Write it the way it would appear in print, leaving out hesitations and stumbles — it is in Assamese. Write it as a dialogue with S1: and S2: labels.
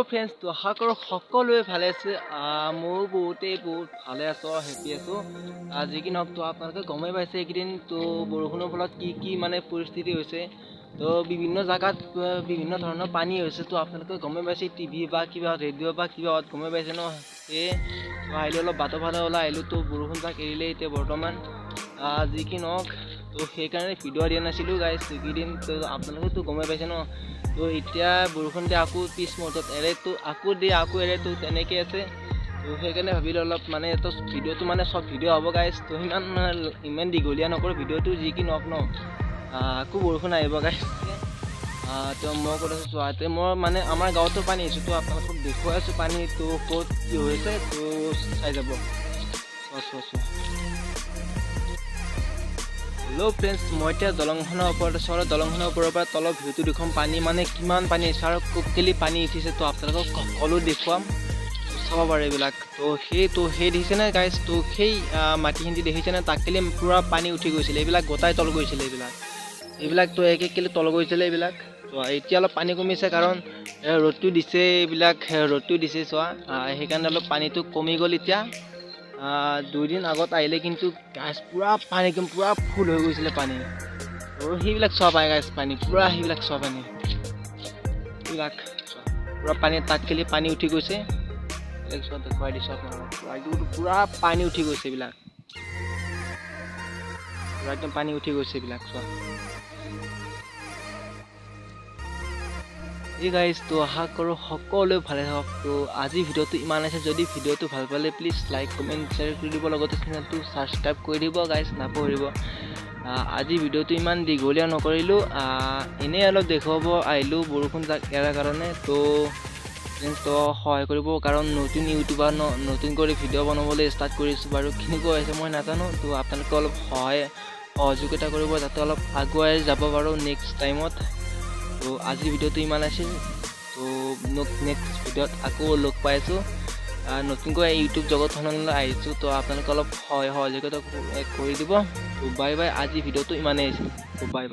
S1: ফ্ৰেণ্ডছ, তো আশা কৰোঁ সকলোৱে ভালে আছে। মোৰ বহুত ভালে আছোঁ, হেপী আছোঁ। যি কি নহওক, তো আপোনালোকে গমেই পাইছে এইকেইদিন তো বৰষুণৰ ফলত কি মানে পৰিস্থিতি হৈছে। তো বিভিন্ন জেগাত বিভিন্ন ধৰণৰ পানী হৈছে। তো আপোনালোকে গমেই পাইছে, টিভি বা কিবা ৰেডিঅ' বা কিবা গমেই পাইছে ন। সেয়ে তো আহিলোঁ অলপ বাটৰ ফালে ওলাই আহিলোঁ। তো বৰষুণ যাক এৰিলে এতিয়া বৰ্তমান। যি কি নহওক, তো সেইকাৰণে ভিডিঅ' দিয়া নাছিলোঁ গাইজ এইকেইদিন। তো আপোনালোকেতো গমেই পাইছে ন। তো এতিয়া বৰষুণ দিয়ে আকৌ পিছ মুহূৰ্তত এৰে, তো আকৌ দিয়ে আকৌ এৰে, তো তেনেকৈ আছে। তো সেইকাৰণে ভাবিলোঁ অলপ মানে তো ভিডিঅ'টো মানে চব ভিডিঅ' হ'ব গাইজ। তো ইমান দীঘলীয়া নকৰোঁ ভিডিঅ'টো, যি কি নহওক ন। আকৌ বৰষুণ আহিব গাইজ। তো মই কৈ আছোঁ চোৱা, মই মানে আমাৰ গাঁৱতো পানী আহিছোঁ। তো আপোনালোকক দেখুৱাই আছোঁ পানী তো ক'ত কি হৈছে, তো চাই যাব। হেল্ল' ফ্ৰেণ্ডছ, মই এতিয়া দলংখনৰ ওপৰত আছোঁ আৰু দলংখনৰ ওপৰৰ পৰা তলৰ ভিউটো দেখুৱাম। পানী মানে কিমান পানী আহিছে আৰু কোকেলি পানী উঠিছে। তো আপোনালোকক সকলো দেখুৱাম, চাব পাৰে এইবিলাক। তো সেই দেখিছেনে গাইজ, তো সেই মাটিখিনি দেখিছেনে, তাকেলি পূৰা পানী উঠি গৈছিলে। এইবিলাক গোটাই তল গৈছিলে। এইবিলাক তো এক কেলি তল গৈছিলে এইবিলাক। তো এতিয়া অলপ পানী কমিছে, কাৰণ ৰ'দটো দিছে, এইবিলাক ৰ'দটো দিছে চোৱা। সেইকাৰণে অলপ পানীটো কমি গ'ল এতিয়া। 2 দিন আগত আহিলে কিন্তু গাছ পূৰা পানী একদম পূৰা ফুল হৈ গৈছিলে পানী। তো সেইবিলাক চোৱা পায় গাছ, পানী পূৰা সেইবিলাক চোৱা পানী, এইবিলাক পূৰা পানী তাতকেলি পানী উঠি গৈছে। এইবিলাক চোৱা, দেখুৱাই দিছোঁ আপোনালোকক। পূৰা পানী উঠি গৈছে এইবিলাক, পূৰা একদম পানী উঠি গৈছে এইবিলাক চোৱা। এই গাইজ, তো আশা কৰোঁ সকলোৱে ভালে হওক। তো আজি ভিডিঅ'টো ইমান আছে। যদি ভিডিঅ'টো ভাল পালে প্লিজ লাইক কমেণ্ট শ্বেয়াৰ কৰি দিব, লগতে চেনেলটো ছাবস্ক্ৰাইব কৰি দিব গাইজ, নাপাহৰিব। আজি ভিডিঅ'টো ইমান দীঘলীয়া নকৰিলোঁ, এনেই অলপ দেখুৱাব আহিলোঁ বৰষুণ যাক এৰাৰ কাৰণে। তো ফ্ৰেণ্ডছ সহায় কৰিব, কাৰণ নতুন ইউটিউবাৰ ন, নতুন কৰি ভিডিঅ' বনাবলৈ ষ্টাৰ্ট কৰিছোঁ বাৰু। কেনেকুৱা হৈছে মই নাজানো। তো আপোনালোকে অলপ সহযোগিতা কৰিব, যাতে অলপ আগুৱাই যাব পাৰোঁ নেক্সট টাইমত। তো আজিৰ ভিডিঅ'টো ইমান আছিল। তো নেক্সট ভিডিঅ'ত আকৌ লগ পাইছোঁ। নতুনকৈ ইউটিউব জগতখনলৈ আহিছোঁ। তো আপোনালোকে অলপ সহযোগিতা কৰি দিব। তো বাই বাই, আজি ভিডিঅ'টো ইমানেই আছিল। তো বাই বাই।